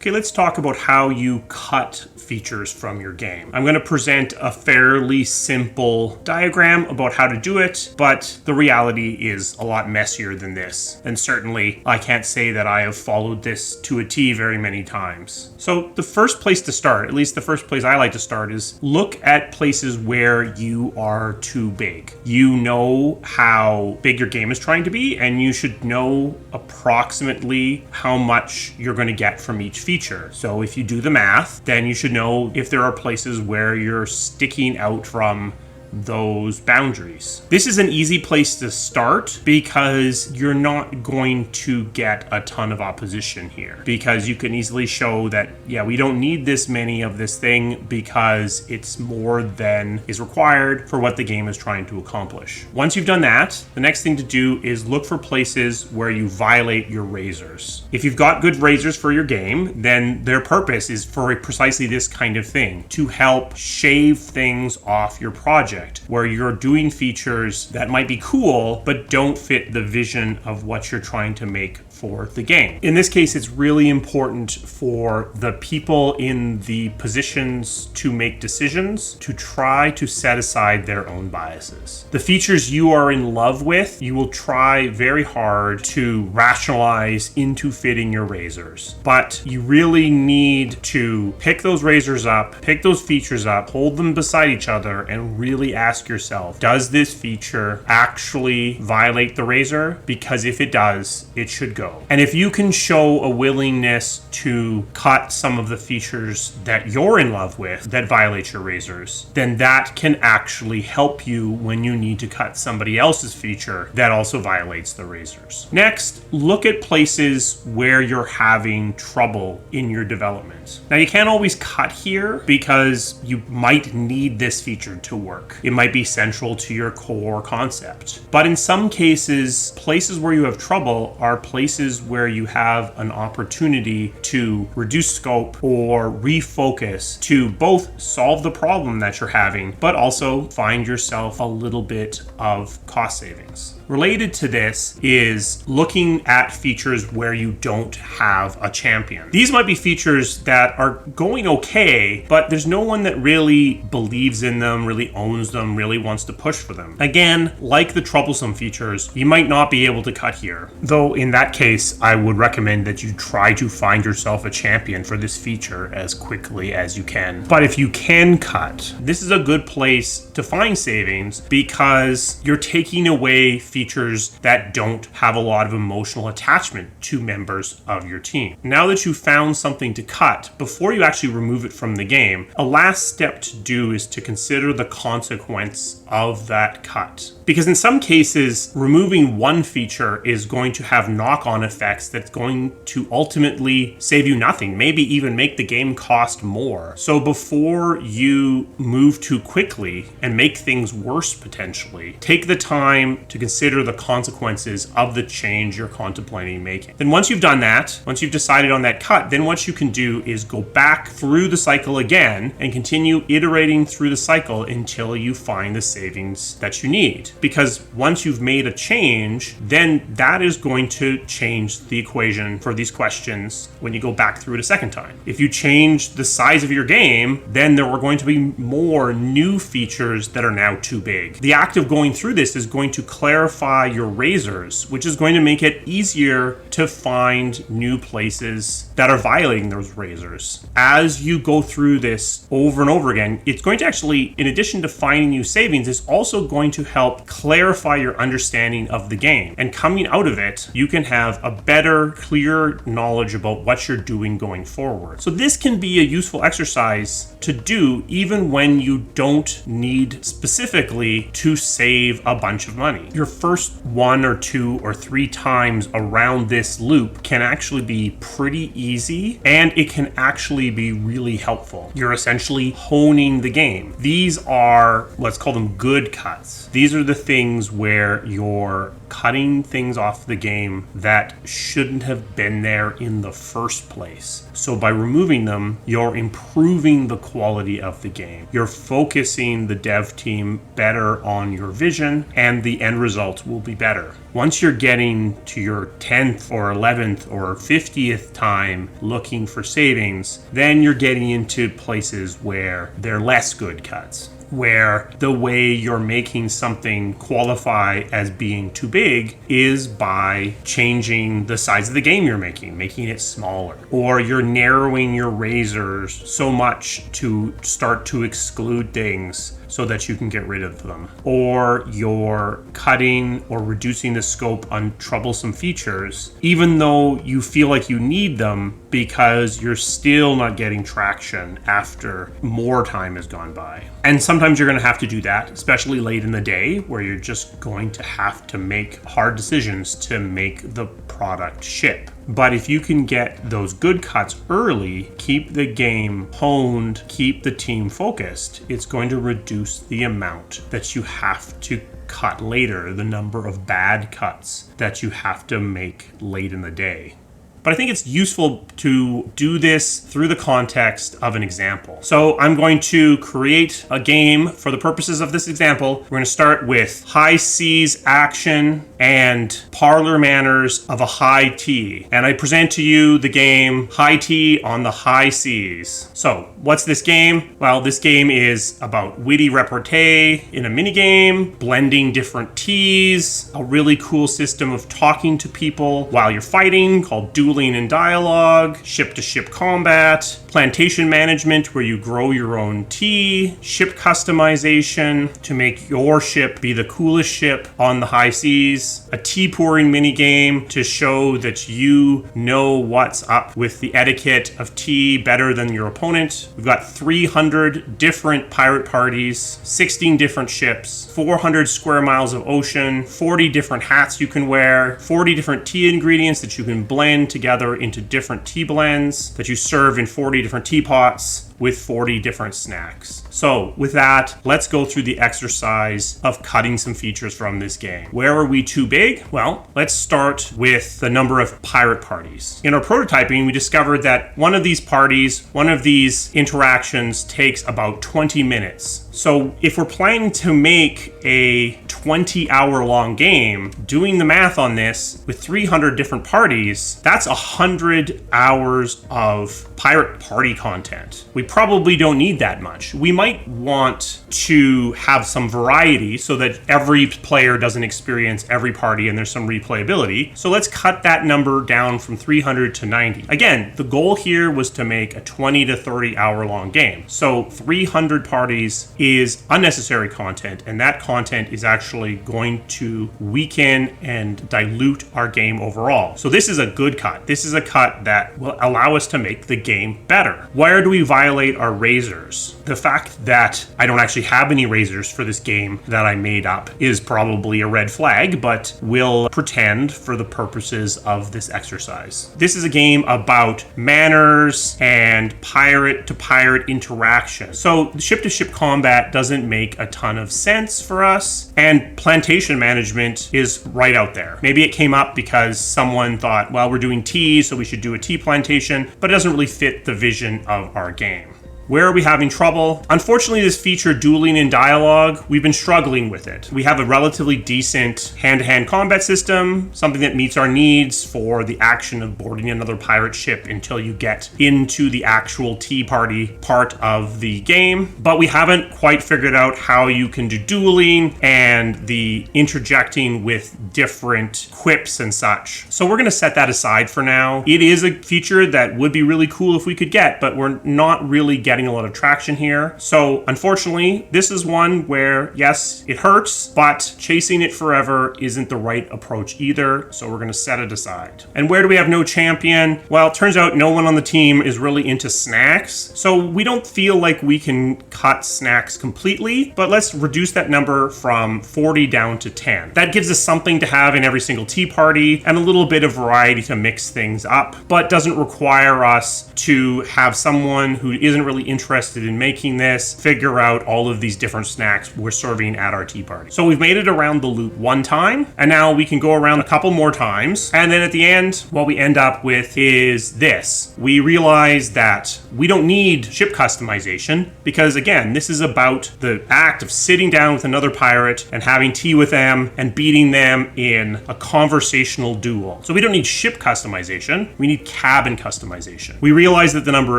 Okay, let's talk about how you cut features from your game. I'm going to present a fairly simple diagram about how to do it, but the reality is a lot messier than this. And certainly, I can't say that I have followed this to a T very many times. So the first place to start, at least the first place I like to start, is look at places where you are too big. You know how big your game is trying to be, and you should know approximately how much you're going to get from each feature. So if you do the math, then you should know if there are places where you're sticking out from those boundaries. This is an easy place to start because you're not going to get a ton of opposition here, because you can easily show that, yeah, we don't need this many of this thing because it's more than is required for what the game is trying to accomplish. Once you've done that, the next thing to do is look for places where you violate your razors. If you've got good razors for your game, then their purpose is for precisely this kind of thing, to help shave things off your project, where you're doing features that might be cool but don't fit the vision of what you're trying to make for the game. In this case, it's really important for the people in the positions to make decisions to try to set aside their own biases. The features you are in love with, you will try very hard to rationalize into fitting your razors. But you really need to pick those razors up, pick those features up, hold them beside each other, and really ask yourself, does this feature actually violate the razor? Because if it does, it should go. And if you can show a willingness to cut some of the features that you're in love with that violate your razors, then that can actually help you when you need to cut somebody else's feature that also violates the razors. Next, look at places where you're having trouble in your development. Now, you can't always cut here because you might need this feature to work. It might be central to your core concept. But in some cases, places where you have trouble are places where you have an opportunity to reduce scope or refocus to both solve the problem that you're having, but also find yourself a little bit of cost savings. Related to this is looking at features where you don't have a champion. These might be features that are going okay, but there's no one that really believes in them, really owns them, really wants to push for them. Again, like the troublesome features, you might not be able to cut here. Though in that case, I would recommend that you try to find yourself a champion for this feature as quickly as you can. But if you can cut, this is a good place to find savings because you're taking away features that don't have a lot of emotional attachment to members of your team. Now that you've found something to cut, before you actually remove it from the game, a last step to do is to consider the consequence of that cut. Because in some cases, removing one feature is going to have knock-on effects that's going to ultimately save you nothing, maybe even make the game cost more. So before you move too quickly and make things worse potentially, take the time to consider the consequences of the change you're contemplating making. Then once you've done that, once you've decided on that cut, then what you can do is go back through the cycle again and continue iterating through the cycle until you find the savings that you need. Because once you've made a change, then that is going to change the equation for these questions when you go back through it a second time. If you change the size of your game, then there are going to be more new features that are now too big. The act of going through this is going to clarify your razors, which is going to make it easier to find new places that are violating those razors. As you go through this over and over again, it's going to actually, in addition to finding new savings, it's also going to help clarify your understanding of the game. And coming out of it, you can have a better, clearer knowledge about what you're doing going forward. So this can be a useful exercise to do even when you don't need specifically to save a bunch of money. Your first 1 or 2 or 3 times around this loop can actually be pretty easy, and it can actually be really helpful. You're essentially honing the game. These are, let's call them good cuts. These are the things where you're cutting things off the game that shouldn't have been there in the first place. So by removing them, you're improving the quality of the game. You're focusing the dev team better on your vision, and the end result will be better. Once you're getting to your 10th or 11th or 50th time looking for savings, then you're getting into places where they're less good cuts, where the way you're making something qualify as being too big is by changing the size of the game you're making it smaller, or you're narrowing your razors so much to start to exclude things so that you can get rid of them, or you're cutting or reducing the scope on troublesome features, even though you feel like you need them because you're still not getting traction after more time has gone by. And sometimes you're going to have to do that, especially late in the day, where you're just going to have to make hard decisions to make the product ship. But if you can get those good cuts early, keep the game honed, keep the team focused, it's going to reduce the amount that you have to cut later, the number of bad cuts that you have to make late in the day. But I think it's useful to do this through the context of an example. So I'm going to create a game for the purposes of this example. We're going to start with high C's action and parlor manners of a high T. And I present to you the game high T on the high C's. So what's this game? Well, this game is about witty repartee in a minigame, blending different T's, a really cool system of talking to people while you're fighting called dueling and dialogue, ship-to-ship combat, plantation management where you grow your own tea, ship customization to make your ship be the coolest ship on the high seas, a tea pouring minigame to show that you know what's up with the etiquette of tea better than your opponent. We've got 300 different pirate parties, 16 different ships, 400 square miles of ocean, 40 different hats you can wear, 40 different tea ingredients that you can blend together into different tea blends that you serve in 40 different teapots with 40 different snacks. So with that, let's go through the exercise of cutting some features from this game. Where are we too big? Well, let's start with the number of pirate parties. In our prototyping, we discovered that one of these parties, one of these interactions takes about 20 minutes. So if we're planning to make a 20-hour long game, doing the math on this with 300 different parties, that's 100 hours of pirate party content. We probably don't need that much. We might want to have some variety so that every player doesn't experience every party and there's some replayability. So let's cut that number down from 300 to 90. Again, the goal here was to make a 20 to 30 hour long game. So 300 parties is unnecessary content, and that content is actually going to weaken and dilute our game overall. So this is a good cut. This is a cut that will allow us to make the game better. Where do we violate our razors? The fact that I don't actually have any razors for this game that I made up is probably a red flag, but we'll pretend for the purposes of this exercise. This is a game about manners and pirate to pirate interaction. So ship to ship combat doesn't make a ton of sense for us, and plantation management is right out there. Maybe it came up because someone thought, well, we're doing tea, so we should do a tea plantation, but it doesn't really fit the vision of our game. Where are we having trouble? Unfortunately, this feature, dueling in dialogue, we've been struggling with it. We have a relatively decent hand-to-hand combat system, something that meets our needs for the action of boarding another pirate ship until you get into the actual tea party part of the game. But we haven't quite figured out how you can do dueling and the interjecting with different quips and such. So we're gonna set that aside for now. It is a feature that would be really cool if we could get, but we're not really getting a lot of traction here. So unfortunately, this is one where, yes, it hurts, but chasing it forever isn't the right approach either. So we're going to set it aside. And where do we have no champion? Well, it turns out no one on the team is really into snacks. So we don't feel like we can cut snacks completely, but let's reduce that number from 40 down to 10. That gives us something to have in every single tea party and a little bit of variety to mix things up, but doesn't require us to have someone who isn't really interested in making this, figure out all of these different snacks we're serving at our tea party. So we've made it around the loop one time, and now we can go around a couple more times. And then at the end, what we end up with is this. We realize that we don't need ship customization because, again, this is about the act of sitting down with another pirate and having tea with them and beating them in a conversational duel. So we don't need ship customization. We need cabin customization. We realize that the number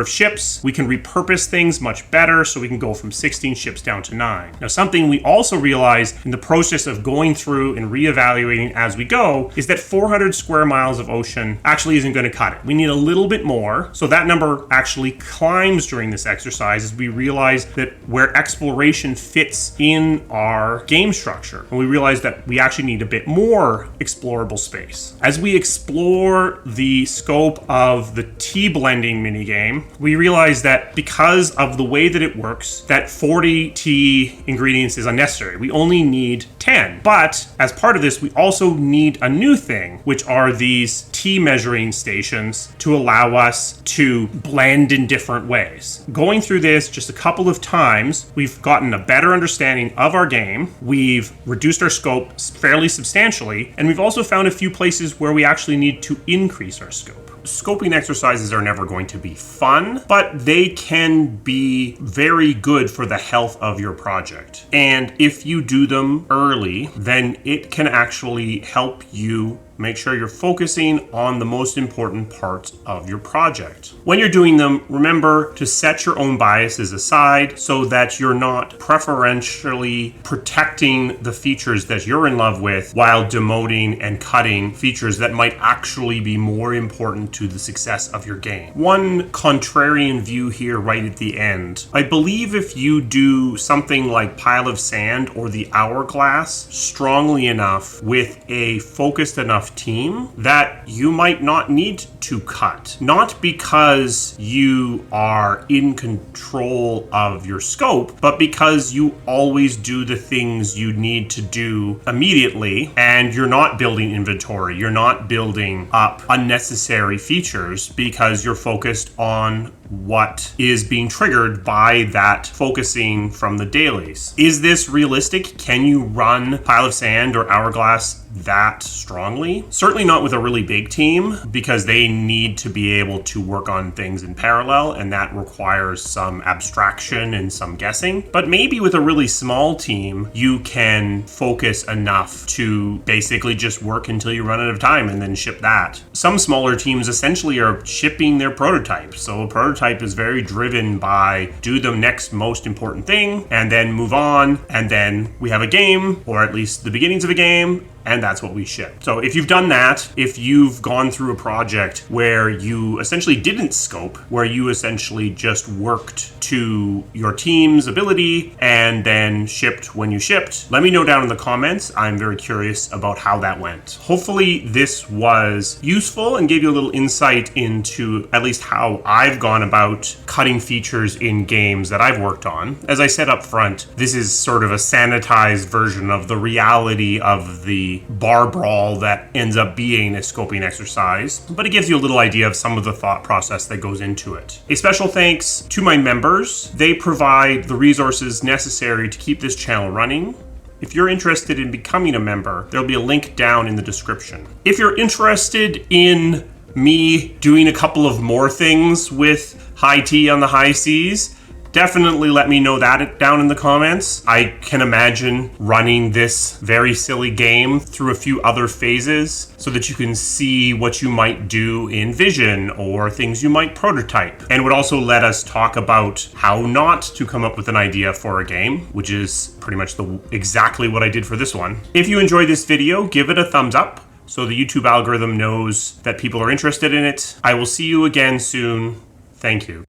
of ships, we can repurpose things much better, so we can go from 16 ships down to 9. Now, something we also realize in the process of going through and reevaluating as we go is that 400 square miles of ocean actually isn't going to cut it. We need a little bit more. So that number actually climbs during this exercise as we realize that where exploration fits in our game structure. And we realize that we actually need a bit more explorable space. As we explore the scope of the tea blending minigame, we realize that because of the way that it works, that 40 tea ingredients is unnecessary. We only need 10. But as part of this, we also need a new thing, which are these tea measuring stations to allow us to blend in different ways. Going through this just a couple of times, we've gotten a better understanding of our game. We've reduced our scope fairly substantially, and we've also found a few places where we actually need to increase our scope. Scoping exercises are never going to be fun, but they can be very good for the health of your project. And if you do them early, then it can actually help you make sure you're focusing on the most important parts of your project. When you're doing them, remember to set your own biases aside so that you're not preferentially protecting the features that you're in love with while demoting and cutting features that might actually be more important to the success of your game. One contrarian view here right at the end. I believe if you do something like Pile of Sand or the Hourglass strongly enough with a focused enough team, that you might not need to cut. Not because you are in control of your scope, but because you always do the things you need to do immediately, and you're not building inventory, you're not building up unnecessary features because you're focused on what is being triggered by that focusing from the dailies. Is this realistic? Can you run Pile of Sand or Hourglass that strongly? Certainly not with a really big team, because they need to be able to work on things in parallel, and that requires some abstraction and some guessing. But maybe with a really small team, you can focus enough to basically just work until you run out of time and then ship that. Some smaller teams essentially are shipping their prototype. So a prototype is very driven by do the next most important thing and then move on, and then we have a game, or at least the beginnings of a game, and that's what we ship. So if you've done that, if you've gone through a project where you essentially didn't scope, where you essentially just worked to your team's ability and then shipped when you shipped, let me know down in the comments. I'm very curious about how that went. Hopefully this was useful and gave you a little insight into at least how I've gone about cutting features in games that I've worked on. As I said up front, this is sort of a sanitized version of the reality of the bar brawl that ends up being a scoping exercise, but it gives you a little idea of some of the thought process that goes into it. A special thanks to my members. They provide the resources necessary to keep this channel running. If you're interested in becoming a member, there'll be a link down in the description. If you're interested in me doing a couple of more things with High Tea on the High Seas, definitely let me know that down in the comments. I can imagine running this very silly game through a few other phases so that you can see what you might do in Vision or things you might prototype. And would also let us talk about how not to come up with an idea for a game, which is pretty much exactly what I did for this one. If you enjoyed this video, give it a thumbs up so the YouTube algorithm knows that people are interested in it. I will see you again soon. Thank you.